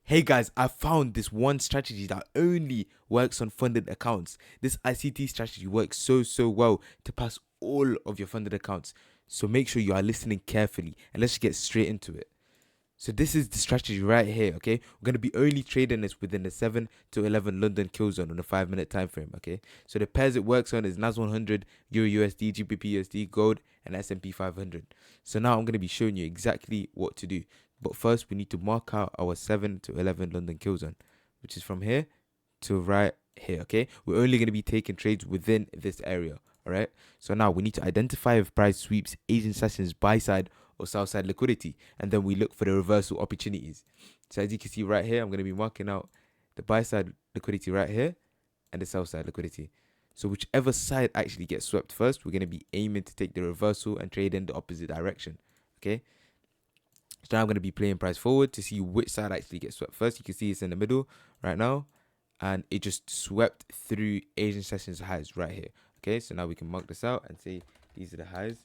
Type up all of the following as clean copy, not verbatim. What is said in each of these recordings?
Hey guys, I found this one strategy that only works on funded accounts. This ICT strategy works so well to pass all of your funded accounts. So make sure you are listening carefully and let's just get straight into it. So this is the strategy right here, okay? We're going to be only trading this within the 7 to 11 London kill zone on a 5-minute time frame, okay? So the pairs it works on is NAS 100, Euro USD, GBP USD, Gold, and S&P 500. So now I'm going to be showing you exactly what to do. But first, we need to mark out our 7 to 11 London kill zone, which is from here to right here, okay? We're only going to be taking trades within this area, all right? So now we need to identify if price sweeps Asian sessions buy side or sell side liquidity, and then we look for the reversal opportunities. So as you can see right here, I'm going to be marking out the buy side liquidity right here and the sell side liquidity. So whichever side actually gets swept first, we're going to be aiming to take the reversal and trade in the opposite direction, okay? So now I'm going to be playing price forward to see which side actually gets swept first. You can see it's in the middle right now, and it just swept through Asian sessions highs right here, okay? So now we can mark this out and say these are the highs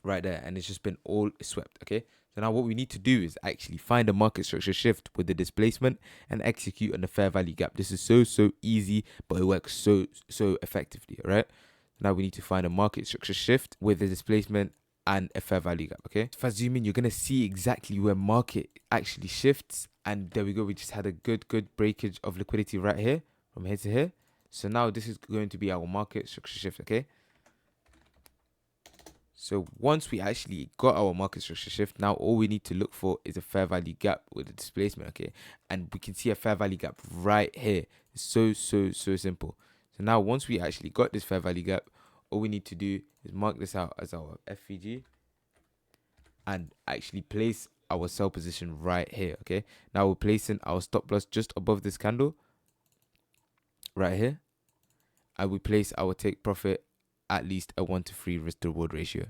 right there, and it's just been all swept, okay? So now what we need to do is actually find a market structure shift with the displacement and execute on the fair value gap. This is so easy, but it works so effectively, all right? Now we need to find a market structure shift with the displacement and a fair value gap, okay? If I zoom in, you're gonna see exactly where market actually shifts, and there we go. We just had a good breakage of liquidity right here from here to here. So now this is going to be our market structure shift, okay? So once we actually got our market structure shift, now all we need to look for is a fair value gap with the displacement, okay? And we can see a fair value gap right here. It's so simple. So now once we actually got this fair value gap, all we need to do is mark this out as our FVG and actually place our sell position right here, okay? Now we're placing our stop loss just above this candle right here, and we place our take profit at least a 1-to-3 risk to reward ratio,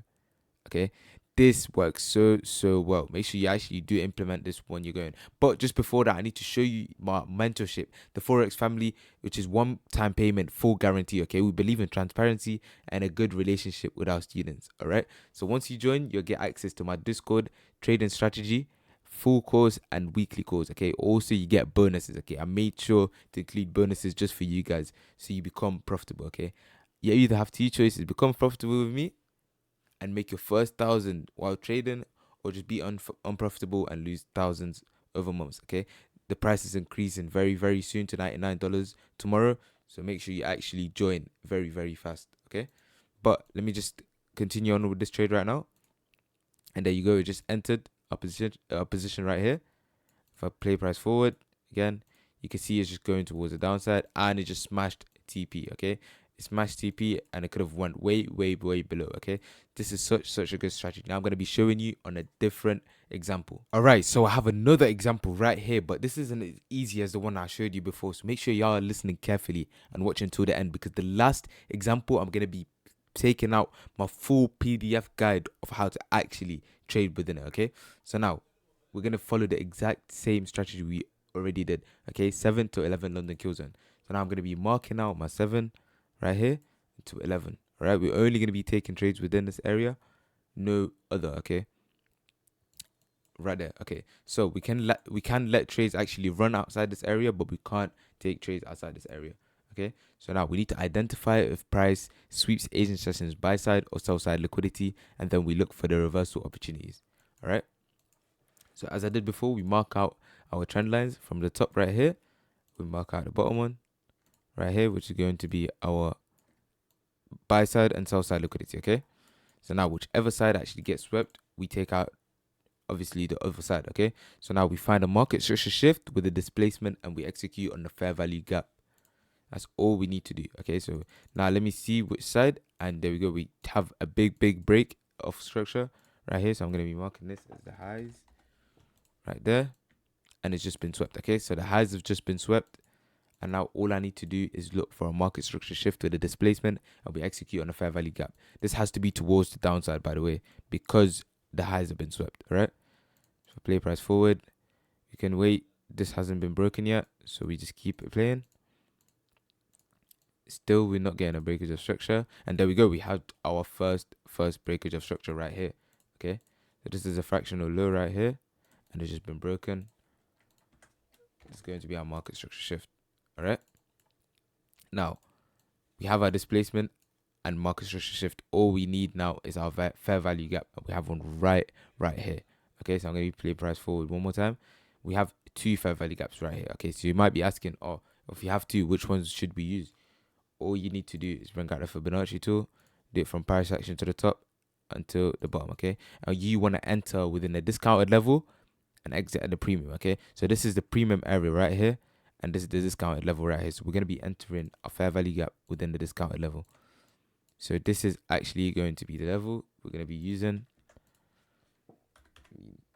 okay? This works so well. Make sure you actually do implement this when you're going. But just before that, I need to show you my mentorship, the Forex family, which is one-time payment, full guarantee, okay? We believe in transparency and a good relationship with our students, all right? So once you join, you'll get access to my Discord, trading strategy, full course, and weekly course, okay? Also, you get bonuses, okay? I made sure to include bonuses just for you guys so you become profitable, okay? You either have two choices: become profitable with me and make your first 1,000 while trading, or just be unprofitable and lose thousands over months, okay? The price is increasing very soon to $99 tomorrow, so make sure you actually join very fast, okay? But let me just continue on with this trade right now, and there you go. It just entered a position right here. If I play price forward again, you can see it's just going towards the downside, and it just smashed TP, okay? It smashed TP, and it could have went way below, okay? This is such a good strategy. Now I'm going to be showing you on a different example. All right, so I have another example right here, but this isn't as easy as the one I showed you before, so make sure y'all are listening carefully and watching until the end, because the last example, I'm going to be taking out my full PDF guide of how to actually trade within it, okay? So now we're going to follow the exact same strategy we already did, okay? 7 to 11 London kill zone. So now I'm going to be marking out my 7 right here to 11, all right? We're only going to be taking trades within this area, no other, okay? Right there, okay? So we can let trades actually run outside this area, but we can't take trades outside this area, okay? So now we need to identify if price sweeps Asian sessions buy side or sell side liquidity, and then we look for the reversal opportunities, all right? So as I did before, we mark out our trend lines from the top right here. We mark out the bottom one right here, which is going to be our buy side and sell side liquidity, okay? So now whichever side actually gets swept, we take out obviously the other side, okay? So now we find a market structure shift with a displacement and we execute on the fair value gap. That's all we need to do, okay? So now let me see which side, and there we go. We have a big break of structure right here. So I'm going to be marking this as the highs right there, and it's just been swept, okay? So the highs have just been swept, and now all I need to do is look for a market structure shift with a displacement, and we execute on a fair value gap. This has to be towards the downside, by the way, because the highs have been swept, all right? So play price forward. You can wait. This hasn't been broken yet, so we just keep it playing. Still, we're not getting a breakage of structure, and there we go. We have our first breakage of structure right here, okay? So this is a fractional low right here, and it's just been broken. is going to be our market structure shift. All right. Now we have our displacement and market structure shift. All we need now is our fair value gap. We have one right here. Okay, so I'm going to play price forward one more time. We have two fair value gaps right here. Okay, so you might be asking, oh, if you have two, which ones should we use? All you need to do is bring out the Fibonacci tool, do it from price action to the top until the bottom. Okay, and you want to enter within the discounted level and exit at the premium. Okay, so this is the premium area right here, and this is the discounted level right here. So we're going to be entering a fair value gap within the discounted level. So this is actually going to be the level we're going to be using.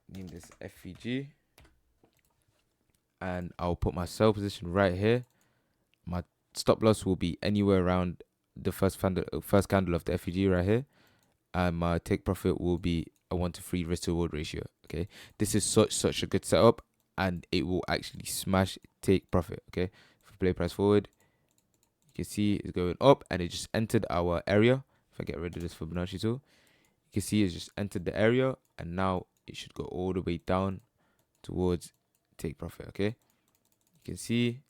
Name this FVG, and I'll put my sell position right here. My stop loss will be anywhere around the first candle of the FVG right here, and my take profit will be a 1-to-3 risk to reward ratio. Okay, this is such a good setup, and it will actually smash take profit. Okay, if I play price forward, you can see it's going up, and it just entered our area. If I get rid of this Fibonacci tool, you can see it's just entered the area, and now it should go all the way down towards take profit. Okay, you can see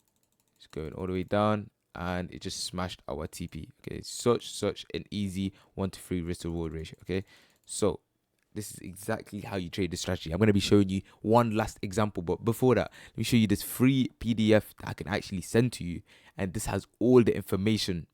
it's going all the way down, and it just smashed our TP. Okay, such an easy 1-to-3 risk to reward ratio. Okay, so this is exactly how you trade this strategy. I'm going to be showing you one last example, but before that, let me show you this free PDF that I can actually send to you, and this has all the information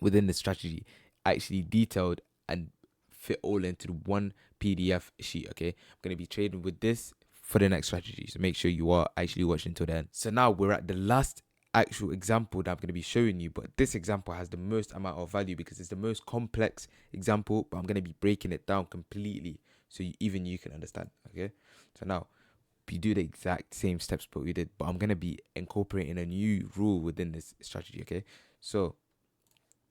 within the strategy actually detailed and fit all into one PDF sheet. Okay, I'm going to be trading with this for the next strategy, so make sure you are actually watching till the end. So now we're at the last actual example that I'm going to be showing you, but this example has the most amount of value because it's the most complex example, but I'm going to be breaking it down completely so even you can understand. Okay, so now we do the exact same steps but we did, but I'm going to be incorporating a new rule within this strategy. Okay, so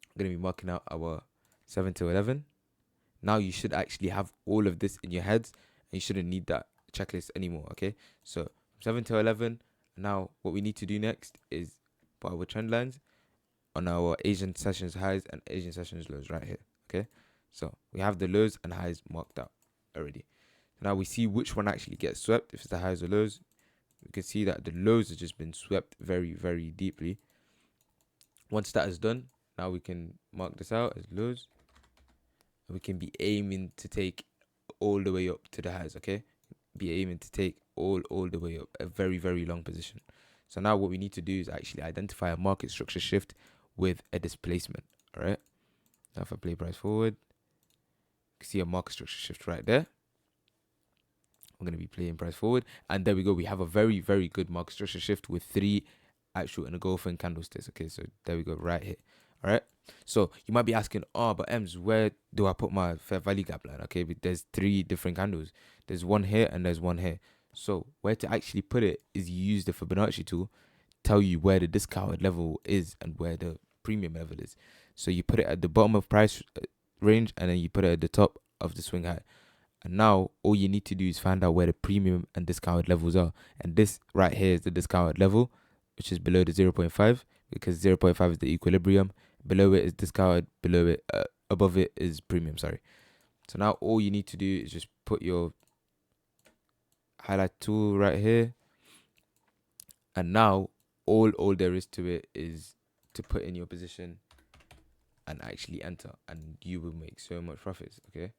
I'm going to be marking out our 7 to 11. Now you should actually have all of this in your heads, and you shouldn't need that checklist anymore. Okay, so 7 to 11. Now what we need to do next is put our trend lines on our Asian sessions highs and Asian sessions lows right here. Okay, so we have the lows and highs marked out already. Now we see which one actually gets swept. If it's the highs or lows, we can see that the lows have just been swept very deeply. Once that is done, now we can mark this out as lows. We can be aiming to take all the way up to the highs. Okay, be aiming to take all the way up, a very long position. So now what we need to do is actually identify a market structure shift with a displacement. All right, now if I play price forward, you can see a market structure shift right there. I'm going to be playing price forward, and there we go. We have a very good market structure shift with 3 actual engulfing candlesticks. Okay, so there we go right here. All right, so you might be asking, oh, but Ems, where do I put my fair value gap line? Okay, but there's 3 different candles. There's one here and there's one here. So where to actually put it is you use the Fibonacci tool, tell you where the discounted level is and where the premium level is. So you put it at the bottom of price range, and then you put it at the top of the swing high. And now all you need to do is find out where the premium and discounted levels are. And this right here is the discounted level, which is below the 0.5, because 0.5 is the equilibrium. Below it is discounted, below it, above it is premium, sorry. So now all you need to do is just put your highlight tool right here. And now all there is to it is to put in your position and actually enter, and you will make so much profits. Okay,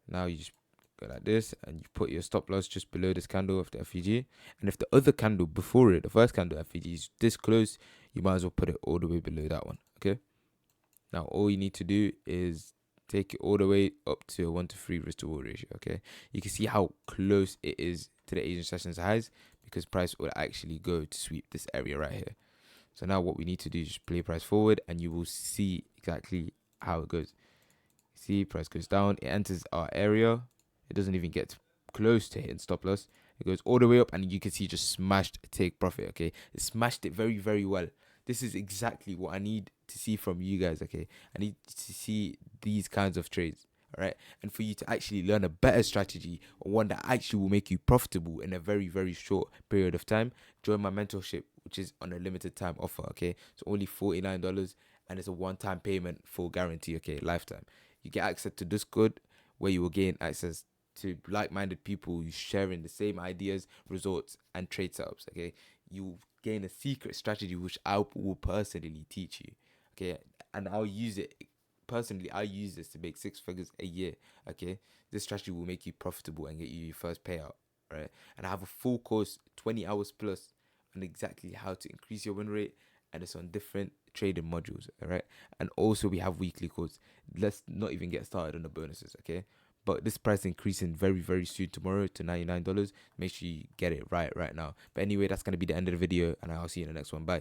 now you just go like this, and you put your stop loss just below this candle of the FVG. And if the other candle before it, the first candle FVG, is this close, you might as well put it all the way below that one. Okay, now all you need to do is take it all the way up to a 1-to-3 risk to reward ratio. Okay, you can see how close it is to the Asian sessions highs, because price will actually go to sweep this area right here. So now what we need to do is just play price forward, and you will see exactly how it goes. See, price goes down, it enters our area, it doesn't even get close to hitting stop loss. It goes all the way up, and you can see just smashed take profit. Okay, it smashed it very well. This is exactly what I need to see from you guys. Okay, I need to see these kinds of trades. All right, and for you to actually learn a better strategy, or one that actually will make you profitable in a very short period of time, join my mentorship, which is on a limited time offer. Okay, it's only $49, and it's a one-time payment, full guarantee. Okay, lifetime. You get access to Discord, where you will gain access to like-minded people who sharing the same ideas, results, and trade setups. Okay, you gain a secret strategy which I will personally teach you. Okay, and I'll use it personally. I use this to make 6 figures a year. Okay, this strategy will make you profitable and get you your first payout. Right, and I have a full course, 20 hours plus, on exactly how to increase your win rate, and it's on different trading modules. All right, and also we have weekly codes. Let's not even get started on the bonuses. Okay, but this price increasing very very soon tomorrow to $99. Make sure you get it right now. But anyway, that's gonna be the end of the video, and I'll see you in the next one. Bye.